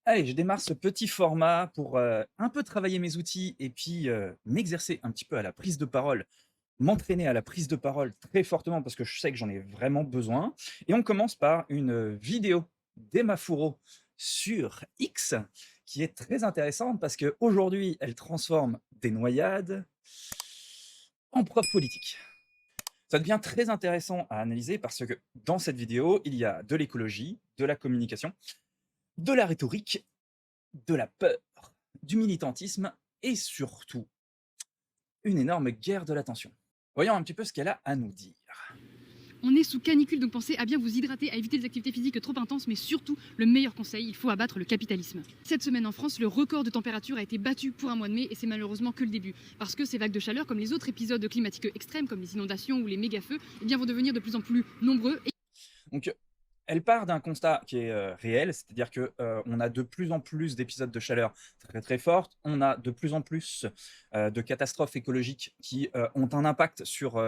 Allez, je démarre ce petit format pour, un peu travailler mes outils et puis, m'exercer un petit peu à la prise de parole, m'entraîner à la prise de parole très fortement parce que je sais que j'en ai vraiment besoin et on commence par une, vidéo d'Emma Fourreau sur X qui est très intéressante parce qu'aujourd'hui, elle transforme des noyades en preuves politiques. Ça devient très intéressant à analyser parce que dans cette vidéo, il y a de l'écologie, de la communication, de la rhétorique, de la peur, du militantisme et surtout une énorme guerre de l'attention. Voyons un petit peu ce qu'elle a à nous dire. On est sous canicule, donc pensez à bien vous hydrater, à éviter les activités physiques trop intenses, mais surtout, le meilleur conseil, il faut abattre le capitalisme. Cette semaine en France, le record de température a été battu pour un mois de mai et c'est malheureusement que le début. Parce que ces vagues de chaleur, comme les autres épisodes climatiques extrêmes, comme les inondations ou les méga-feux, eh bien, vont devenir de plus en plus nombreux. Donc, elle part d'un constat qui est réel, c'est-à-dire que on a de plus en plus d'épisodes de chaleur très très fortes, on a de plus en plus de catastrophes écologiques qui ont un impact sur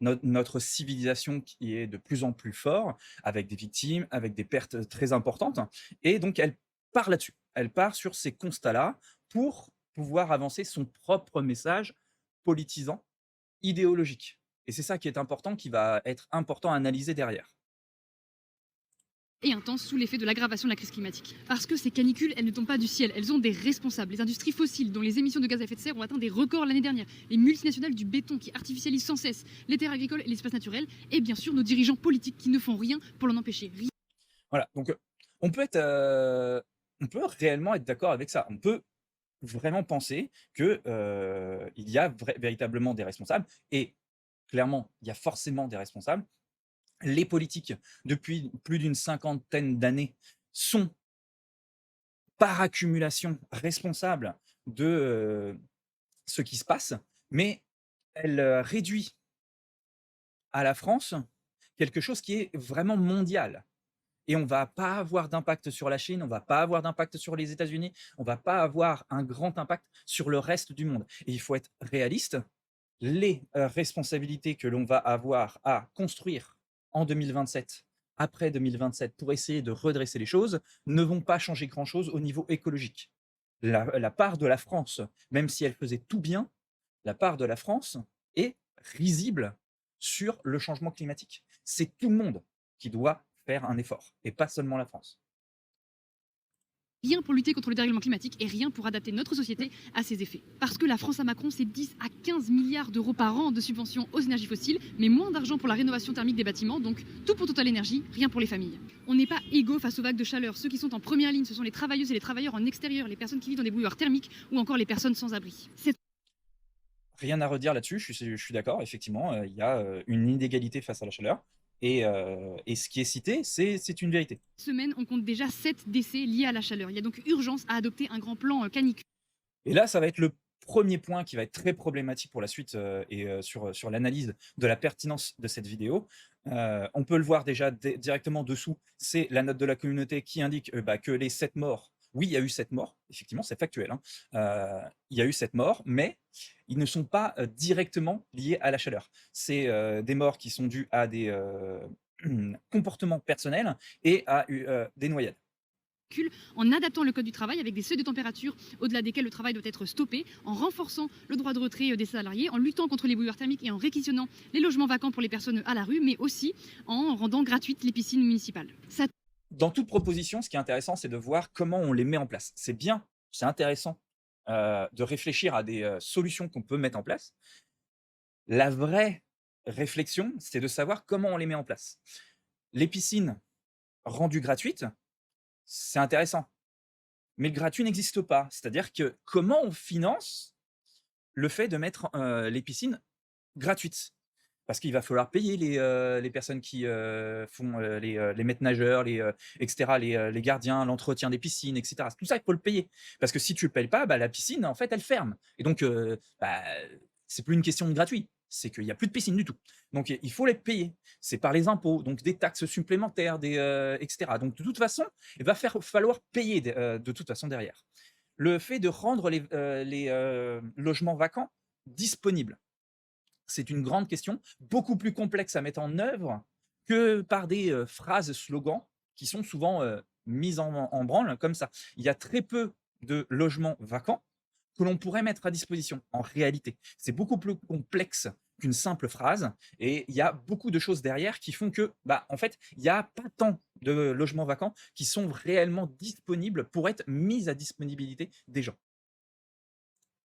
notre civilisation qui est de plus en plus fort, avec des victimes, avec des pertes très importantes. Et donc, elle part là-dessus. Elle part sur ces constats-là pour pouvoir avancer son propre message politisant, idéologique. Et c'est ça qui est important, qui va être important à analyser derrière. Et intenses sous l'effet de l'aggravation de la crise climatique. Parce que ces canicules, elles ne tombent pas du ciel, elles ont des responsables. Les industries fossiles, dont les émissions de gaz à effet de serre ont atteint des records l'année dernière, les multinationales du béton qui artificialisent sans cesse les terres agricoles et l'espace naturel, et bien sûr nos dirigeants politiques qui ne font rien pour l'en empêcher. Voilà, donc on peut être, on peut réellement être d'accord avec ça. On peut vraiment penser que, il y a véritablement des responsables et clairement, il y a forcément des responsables. Les politiques, depuis plus d'une cinquantaine d'années, sont par accumulation responsables de, ce qui se passe, mais elle, réduit à la France quelque chose qui est vraiment mondial. Et on va pas avoir d'impact sur la Chine, on va pas avoir d'impact sur les États-Unis, on va pas avoir un grand impact sur le reste du monde. Et il faut être réaliste. Les responsabilités que l'on va avoir à construire en 2027, après 2027, pour essayer de redresser les choses, ne vont pas changer grand-chose au niveau écologique. La part de la France, même si elle faisait tout bien, la part de la France est risible sur le changement climatique. C'est tout le monde qui doit faire un effort et pas seulement la France. Rien pour lutter contre le dérèglement climatique et rien pour adapter notre société à ses effets. Parce que la France à Macron, c'est 10 à 15 milliards d'euros par an de subventions aux énergies fossiles, mais moins d'argent pour la rénovation thermique des bâtiments, donc tout pour Total Énergie, rien pour les familles. On n'est pas égaux face aux vagues de chaleur. Ceux qui sont en première ligne, ce sont les travailleuses et les travailleurs en extérieur, les personnes qui vivent dans des bouilloires thermiques ou encore les personnes sans abri. Cette Rien à redire là-dessus, je suis d'accord, effectivement, il y a une inégalité face à la chaleur et ce qui est cité, c'est une vérité. semaine, on compte déjà 7 décès liés à la chaleur. Il y a donc urgence à adopter un grand plan canicule. Et là, ça va être le premier point qui va être très problématique pour la suite et sur l'analyse de la pertinence de cette vidéo. On peut le voir déjà directement dessous, c'est la note de la communauté qui indique bah, que les 7 morts, oui, il y a eu 7 morts, effectivement, c'est factuel, hein. Il y a eu 7 morts, mais ils ne sont pas directement liés à la chaleur. C'est des morts qui sont dus à des comportements personnels et à des noyades. En adaptant le code du travail avec des seuils de température au-delà desquels le travail doit être stoppé, en renforçant le droit de retrait des salariés, en luttant contre les bouilloires thermiques et en réquisitionnant les logements vacants pour les personnes à la rue, mais aussi en rendant gratuites les piscines municipales. Ça Dans toute proposition, ce qui est intéressant, c'est de voir comment on les met en place. C'est bien, c'est intéressant de réfléchir à des solutions qu'on peut mettre en place. La vraie réflexion, c'est de savoir comment on les met en place. Les piscines rendues gratuites, c'est intéressant, mais le gratuit n'existe pas. C'est-à-dire que comment on finance le fait de mettre les piscines gratuites? Parce qu'il va falloir payer les personnes qui font les maîtres nageurs, et cetera, les gardiens, l'entretien des piscines, et cetera. Tout ça, il faut le payer. Parce que si tu le payes pas, bah, la piscine, en fait, elle ferme. Et donc, bah, c'est plus une question de gratuit. C'est qu'il y a plus de piscine du tout. Donc, il faut les payer. C'est par les impôts, donc des taxes supplémentaires, et cetera. Donc, de toute façon, il va falloir payer de toute façon derrière. Le fait de rendre les logements vacants disponibles, c'est une grande question, beaucoup plus complexe à mettre en œuvre que par des phrases slogans qui sont souvent mise en branle comme ça. Il y a très peu de logements vacants que l'on pourrait mettre à disposition en réalité. C'est beaucoup plus complexe qu'une simple phrase et il y a beaucoup de choses derrière qui font que, bah, en fait, il y a pas tant de logements vacants qui sont réellement disponibles pour être mis à disponibilité des gens.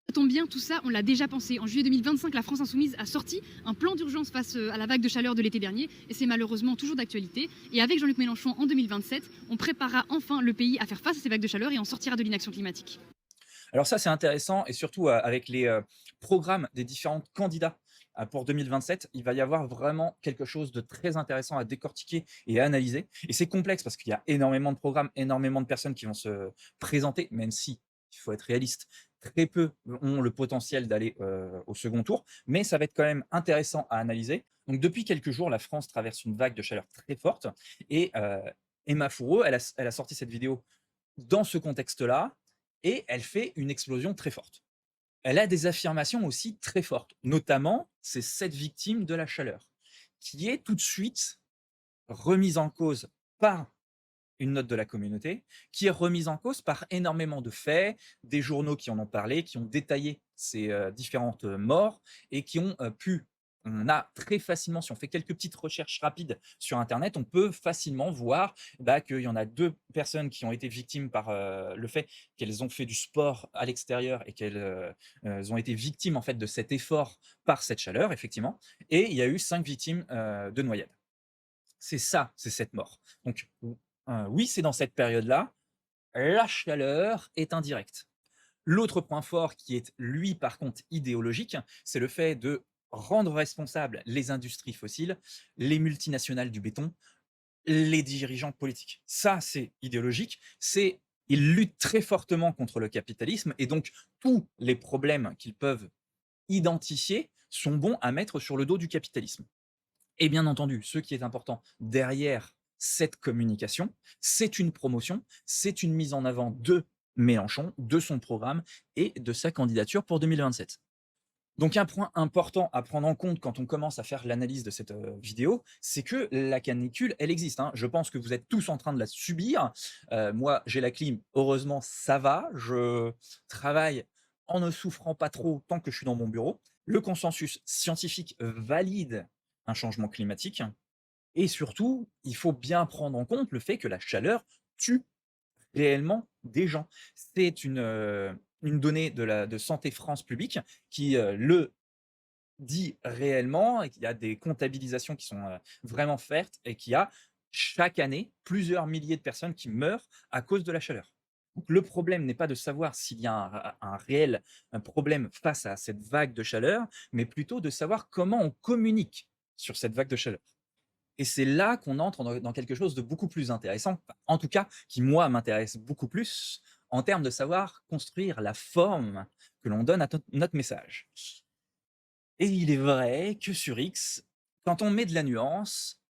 Ça tombe bien, tout ça, on l'a déjà pensé. En juillet 2025, la France Insoumise a sorti un plan d'urgence face à la vague de chaleur de l'été dernier, et c'est malheureusement toujours d'actualité. Et avec Jean-Luc Mélenchon en 2027, on préparera enfin le pays à faire face à ces vagues de chaleur et en sortira de l'inaction climatique. Alors ça, c'est intéressant et surtout, avec les, programmes des différents candidats, pour 2027, il va y avoir vraiment quelque chose de très intéressant à décortiquer et à analyser et c'est complexe parce qu'il y a énormément de programmes, énormément de personnes qui vont se présenter, même si, il faut être réaliste, très peu ont le potentiel d'aller, au second tour, mais ça va être quand même intéressant à analyser. Donc depuis quelques jours, la France traverse une vague de chaleur très forte et Emma Fourreau, elle a sorti cette vidéo dans ce contexte-là et elle fait une explosion très forte. Elle a des affirmations aussi très fortes, notamment c'est cette victime de la chaleur, qui est tout de suite remise en cause par une note de la communauté, qui est remise en cause par énormément de faits, des journaux qui en ont parlé, qui ont détaillé ces différentes morts et qui ont pu on a très facilement, si on fait quelques petites recherches rapides sur Internet, on peut facilement voir bah, qu'il y en a deux personnes qui ont été victimes par le fait qu'elles ont fait du sport à l'extérieur et qu'elles ont été victimes en fait de cet effort par cette chaleur, effectivement. Et il y a eu 5 victimes de noyade. C'est ça, c'est cette mort. Donc, oui, c'est dans cette période-là, la chaleur est indirecte. L'autre point fort qui est, lui, par contre, idéologique, c'est le fait de rendre responsables les industries fossiles, les multinationales du béton, les dirigeants politiques. Ça, c'est idéologique. C'est ils luttent très fortement contre le capitalisme et donc tous les problèmes qu'ils peuvent identifier sont bons à mettre sur le dos du capitalisme. Et bien entendu, ce qui est important derrière cette communication, c'est une promotion, c'est une mise en avant de Mélenchon, de son programme et de sa candidature pour 2027. Donc un point important à prendre en compte quand on commence à faire l'analyse de cette vidéo, c'est que la canicule, elle existe, hein. Je pense que vous êtes tous en train de la subir. Moi, j'ai la clim, heureusement, ça va. Je travaille en ne souffrant pas trop tant que je suis dans mon bureau. Le consensus scientifique valide un changement climatique. Et surtout, il faut bien prendre en compte le fait que la chaleur tue réellement des gens. C'est une donnée de Santé France Publique qui le dit réellement et qu'il y a des comptabilisations qui sont vraiment faites et qu'il y a chaque année plusieurs milliers de personnes qui meurent à cause de la chaleur. Donc, le problème n'est pas de savoir s'il y a un réel un problème face à cette vague de chaleur, mais plutôt de savoir comment on communique sur cette vague de chaleur. Et c'est là qu'on entre dans quelque chose de beaucoup plus intéressant, enfin, en tout cas qui moi m'intéresse beaucoup plus en termes de savoir construire la forme que l'on donne à notre message. Et il est vrai que sur X, quand on met de la nuance,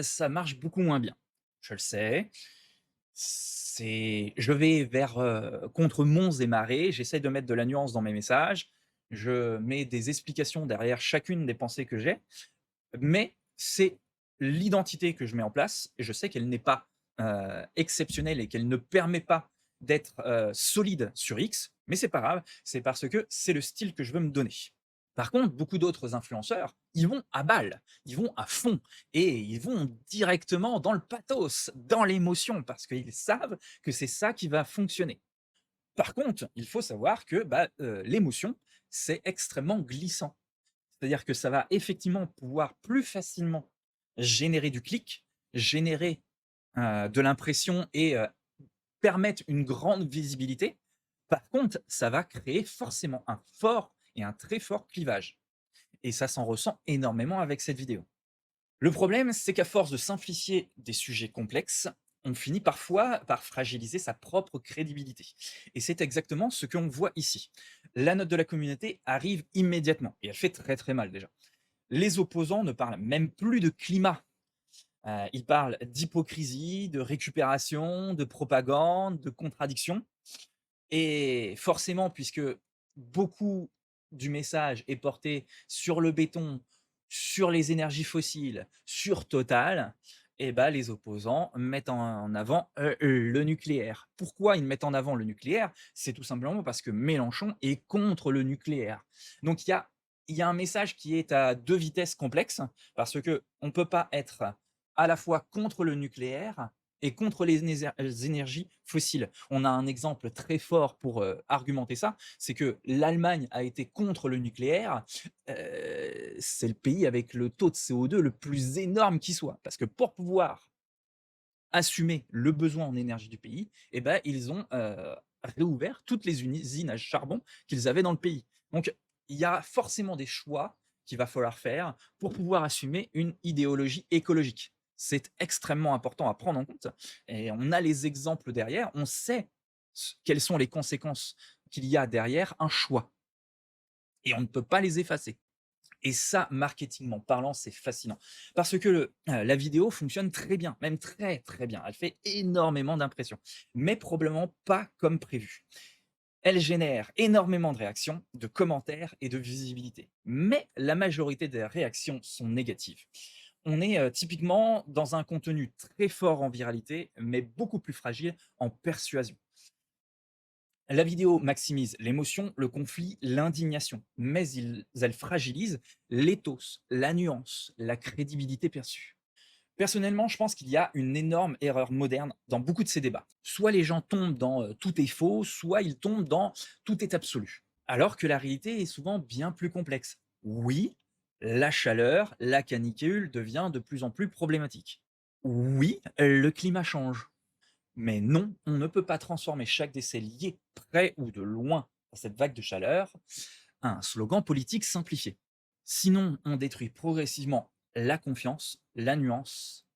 ça marche beaucoup moins bien. Je le sais, je vais vers, contre monts et marées, j'essaie de mettre de la nuance dans mes messages, je mets des explications derrière chacune des pensées que j'ai, mais c'est l'identité que je mets en place et je sais qu'elle n'est pas, exceptionnelle et qu'elle ne permet pas d'être, solide sur X, mais c'est pas grave, c'est parce que c'est le style que je veux me donner. Par contre, beaucoup d'autres influenceurs, ils vont à balle, ils vont à fond et ils vont directement dans le pathos, dans l'émotion parce qu'ils savent que c'est ça qui va fonctionner. Par contre, il faut savoir que, bah, l'émotion, c'est extrêmement glissant. C'est-à-dire que ça va effectivement pouvoir plus facilement générer du clic, générer, de l'impression et permettre une grande visibilité. Par contre, ça va créer forcément un fort et un très fort clivage et ça s'en ressent énormément avec cette vidéo. Le problème, c'est qu'à force de simplifier des sujets complexes, on finit parfois par fragiliser sa propre crédibilité. Et c'est exactement ce qu'on voit ici. La note de la communauté arrive immédiatement, et elle fait très très mal déjà. Les opposants ne parlent même plus de climat. Ils parlent d'hypocrisie, de récupération, de propagande, de contradiction. Et forcément, puisque beaucoup du message est porté sur le béton, sur les énergies fossiles, sur Total et bah, les opposants mettent en avant, le nucléaire. Pourquoi ils mettent en avant le nucléaire? C'est tout simplement parce que Mélenchon est contre le nucléaire. Donc il y a un message qui est à 2 vitesses complexes, parce qu'on ne peut pas être à la fois contre le nucléaire et contre les énergies fossiles. On a un exemple très fort pour, argumenter ça, c'est que l'Allemagne a été contre le nucléaire, c'est le pays avec le taux de CO2 le plus énorme qui soit. Parce que pour pouvoir assumer le besoin en énergie du pays, eh ben, ils ont, réouvert toutes les usines à charbon qu'ils avaient dans le pays. Donc il y a forcément des choix qu'il va falloir faire pour pouvoir assumer une idéologie écologique. C'est extrêmement important à prendre en compte et on a les exemples derrière, on sait quelles sont les conséquences qu'il y a derrière un choix et on ne peut pas les effacer. Et ça, marketingment parlant, c'est fascinant. Parce que la vidéo fonctionne très bien, même très, très bien. Elle fait énormément d'impressions, mais probablement pas comme prévu. Elle génère énormément de réactions, de commentaires et de visibilité. Mais la majorité des réactions sont négatives. On est typiquement dans un contenu très fort en viralité, mais beaucoup plus fragile en persuasion. La vidéo maximise l'émotion, le conflit, l'indignation, mais elle fragilise l'éthos, la nuance, la crédibilité perçue. Personnellement, je pense qu'il y a une énorme erreur moderne dans beaucoup de ces débats. Soit les gens tombent dans tout est faux, soit ils tombent dans tout est absolu. Alors que la réalité est souvent bien plus complexe. Oui, la chaleur, la canicule devient de plus en plus problématique. Oui, le climat change. Mais non, on ne peut pas transformer chaque décès lié, près ou de loin, à cette vague de chaleur, en un slogan politique simplifié. Sinon, on détruit progressivement la confiance, la nuance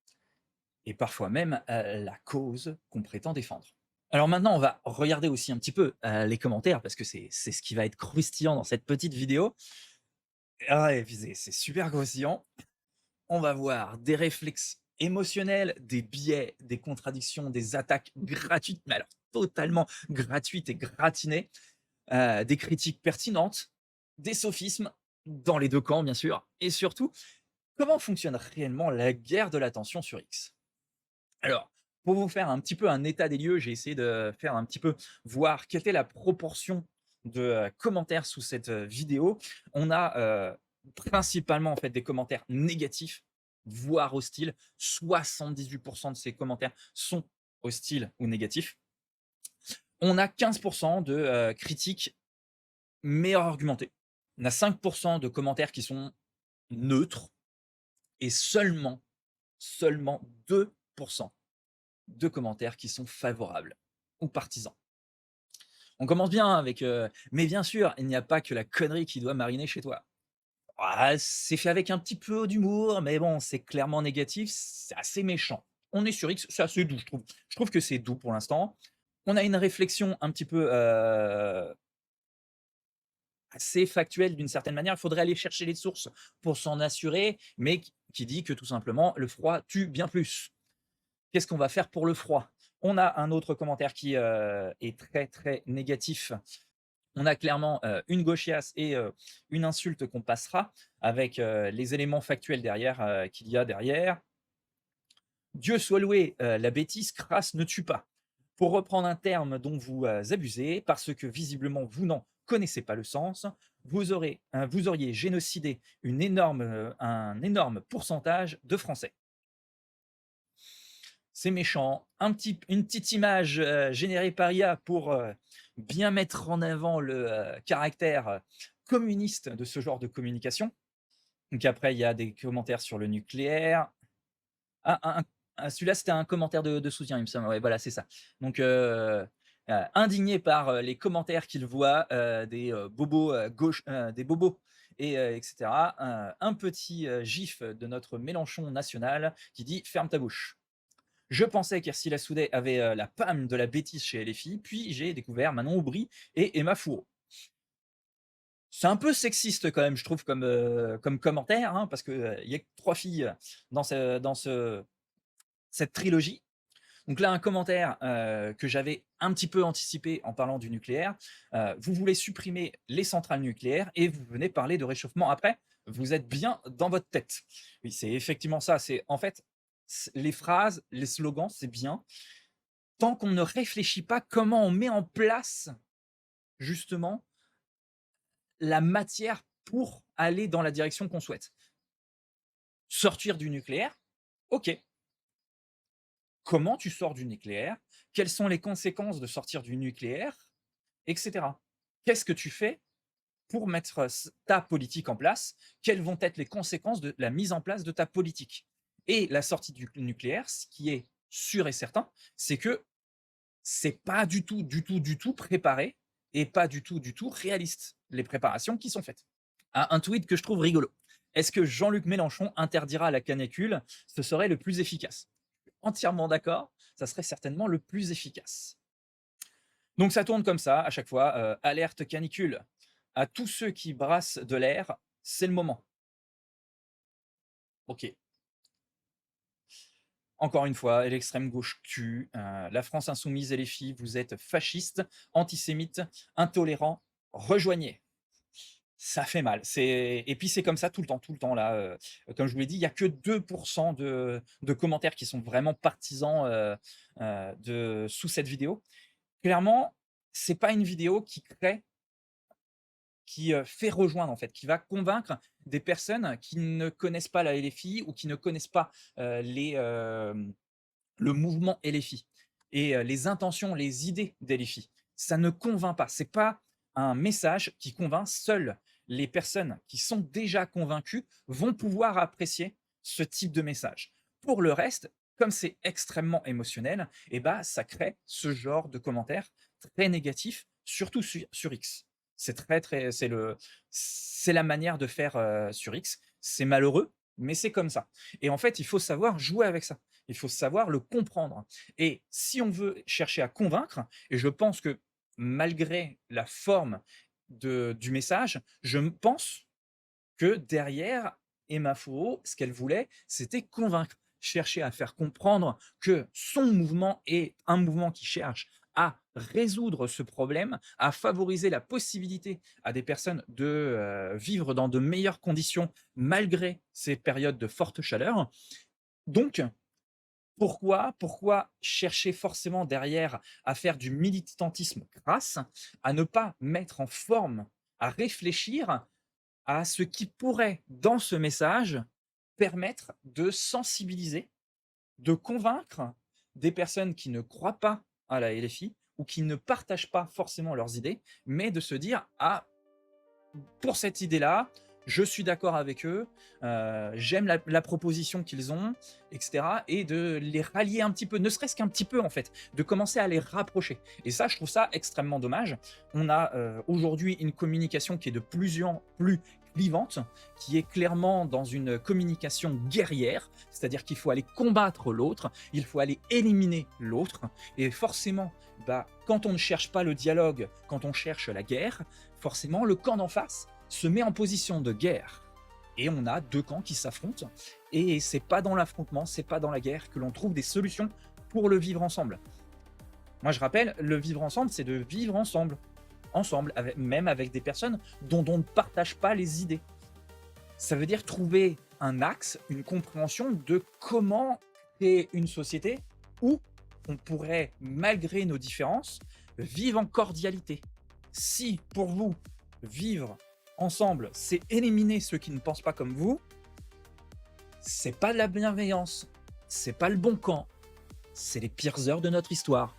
et parfois même la cause qu'on prétend défendre. Alors maintenant, on va regarder aussi un petit peu les commentaires parce que c'est ce qui va être croustillant dans cette petite vidéo. Ah, et puis c'est super croustillant. On va voir des réflexes émotionnels, des biais, des contradictions, des attaques gratuites, mais alors totalement gratuites et gratinées, des critiques pertinentes, des sophismes dans les 2 camps bien sûr et surtout, comment fonctionne réellement la guerre de l'attention sur X? Alors, pour vous faire un petit peu un état des lieux, j'ai essayé de faire un petit peu voir quelle était la proportion de, commentaires sous cette, vidéo. On a, principalement, en fait, des commentaires négatifs, voire hostiles. 78 de ces commentaires sont hostiles ou négatifs. On a 15 de, critiques, mais argumentées. On a 5 de commentaires qui sont neutres et seulement 2 de commentaires qui sont favorables ou partisans. On commence bien avec, mais bien sûr, il n'y a pas que la connerie qui doit mariner chez toi. Ah, c'est fait avec un petit peu d'humour, mais bon, c'est clairement négatif, c'est assez méchant. On est sur X, c'est assez doux, je trouve. Je trouve que c'est doux pour l'instant. On a une réflexion un petit peu, assez factuelle d'une certaine manière. Il faudrait aller chercher les sources pour s'en assurer, mais qui dit que tout simplement, le froid tue bien plus. Qu'est-ce qu'on va faire pour le froid? On a un autre commentaire qui, est très, très négatif. On a clairement, une gauchiasse et une insulte qu'on passera avec, les éléments factuels derrière, qu'il y a derrière. Dieu soit loué, la bêtise crasse ne tue pas. Pour reprendre un terme dont vous, abusez, parce que visiblement vous n'en connaissez pas le sens, vous auriez génocidé un énorme pourcentage de Français. C'est méchant. Une petite image, générée par IA pour, bien mettre en avant le, caractère, communiste de ce genre de communication. Donc après, il y a des commentaires sur le nucléaire. Celui-là, c'était un commentair de soutien, il me semble. Ouais, voilà, c'est ça. Donc, indigné par, les commentaires qu'il voit, des, bobos, des bobos et cetera. Un petit, gif de notre Mélenchon national qui dit: «Ferme ta bouche». Je pensais qu'Ursula Soudet avait, la palme de la bêtise chez LFI, puis j'ai découvert Manon Aubry et Emma Fourreau. C'est un peu sexiste quand même, je trouve, comme commentaire, hein, parce qu'il y a que 3 filles dans cette trilogie. Donc là, un commentaire, que j'avais un petit peu anticipé en parlant du nucléaire. Vous voulez supprimer les centrales nucléaires et vous venez parler de réchauffement après? Vous êtes bien dans votre tête. Oui, c'est effectivement ça. C'est en fait Les phrases, les slogans, c'est bien. Tant qu'on ne réfléchit pas comment on met en place, justement, la matière pour aller dans la direction qu'on souhaite. Sortir du nucléaire, OK. Comment tu sors du nucléaire? Quelles sont les conséquences de sortir du nucléaire? Et cetera. Qu'est-ce que tu fais pour mettre ta politique en place? Quelles vont être les conséquences de la mise en place de ta politique? Et la sortie du nucléaire, ce qui est sûr et certain, c'est que c'est pas du tout, du tout, du tout préparé et pas du tout, du tout réaliste, les préparations qui sont faites. Un tweet que je trouve rigolo. Est-ce que Jean-Luc Mélenchon interdira la canicule? Ce serait le plus efficace. Entièrement d'accord, ça serait certainement le plus efficace. Donc ça tourne comme ça à chaque fois, alerte canicule. À tous ceux qui brassent de l'air, c'est le moment. OK. Encore une fois, l'extrême gauche tue, la France insoumise et les filles, vous êtes fascistes, antisémites, intolérants, rejoignez. Ça fait mal. Et puis c'est comme ça tout le temps là, comme je vous l'ai dit, il y a que 2 de commentaires qui sont vraiment partisans, de sous cette vidéo. Clairement, c'est pas une vidéo qui fait rejoindre en fait, qui va convaincre des personnes qui ne connaissent pas la LFI ou qui ne connaissent pas, le mouvement LFI et les intentions, les idées d'LFI. Ça ne convainc pas. C'est pas un message qui convainc. Seules les personnes qui sont déjà convaincues vont pouvoir apprécier ce type de message. Pour le reste, comme c'est extrêmement émotionnel, et bah, ça crée ce genre de commentaires très négatifs, surtout sur X. C'est la manière de faire sur X. C'est malheureux, mais c'est comme ça. Et en fait, il faut savoir jouer avec ça. Il faut savoir le comprendre. Et si on veut chercher à convaincre, et je pense que malgré la forme du message, je pense que derrière Emma Fourreau, ce qu'elle voulait, c'était convaincre, chercher à faire comprendre que son mouvement est un mouvement qui cherche à résoudre ce problème, à favoriser la possibilité à des personnes de vivre dans de meilleures conditions malgré ces périodes de forte chaleur. Donc, pourquoi chercher forcément derrière à faire du militantisme crasse, à ne pas mettre en forme, à réfléchir à ce qui pourrait, dans ce message, permettre de sensibiliser, de convaincre des personnes qui ne croient pas à la LFI ou qui ne partagent pas forcément leurs idées, mais de se dire: «Ah, pour cette idée-là, je suis d'accord avec eux, j'aime la proposition qu'ils ont, et cetera», et de les rallier un petit peu, ne serait-ce qu'un petit peu en fait, de commencer à les rapprocher. Et ça, je trouve ça extrêmement dommage. On a aujourd'hui une communication qui est de plus en plus clivante, qui est clairement dans une communication guerrière, c'est-à-dire qu'il faut aller combattre l'autre, il faut aller éliminer l'autre, et forcément, bah, quand on ne cherche pas le dialogue, quand on cherche la guerre, forcément le camp d'en face se met en position de guerre. Et on a deux camps qui s'affrontent, et c'est pas dans l'affrontement, c'est pas dans la guerre que l'on trouve des solutions pour le vivre ensemble. Moi je rappelle, le vivre ensemble, c'est de vivre ensemble, même avec des personnes dont on ne partage pas les idées. Ça veut dire trouver un axe, une compréhension de comment créer une société où on pourrait, malgré nos différences, vivre en cordialité. Si pour vous, vivre ensemble, c'est éliminer ceux qui ne pensent pas comme vous, c'est pas de la bienveillance, c'est pas le bon camp, c'est les pires heures de notre histoire.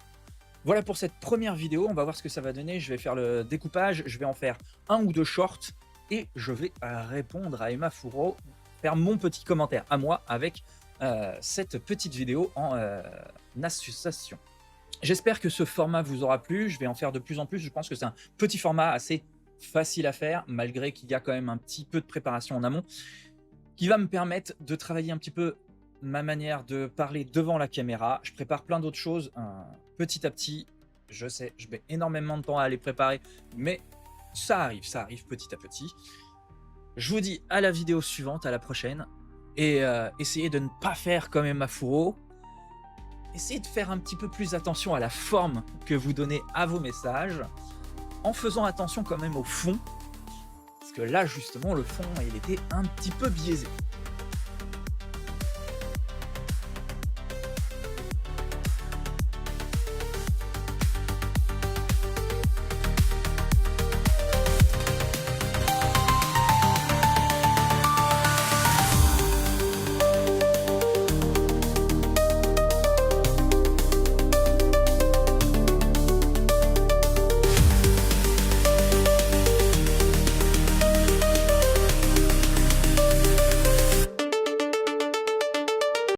Voilà pour cette première vidéo, on va voir ce que ça va donner. Je vais faire le découpage, je vais en faire un ou deux shorts et je vais répondre à Emma Fourreau, faire mon petit commentaire à moi avec cette petite vidéo en association. J'espère que ce format vous aura plu, je vais en faire de plus en plus. Je pense que c'est un petit format assez facile à faire, malgré qu'il y a quand même un petit peu de préparation en amont, qui va me permettre de travailler un petit peu ma manière de parler devant la caméra. Je prépare plein d'autres choses petit à petit. Je sais, je mets énormément de temps à les préparer, mais ça arrive petit à petit. Je vous dis à la vidéo suivante, à la prochaine, et essayez de ne pas faire comme Emma Fourreau. Essayez de faire un petit peu plus attention à la forme que vous donnez à vos messages, en faisant attention quand même au fond, parce que là justement le fond il était un petit peu biaisé.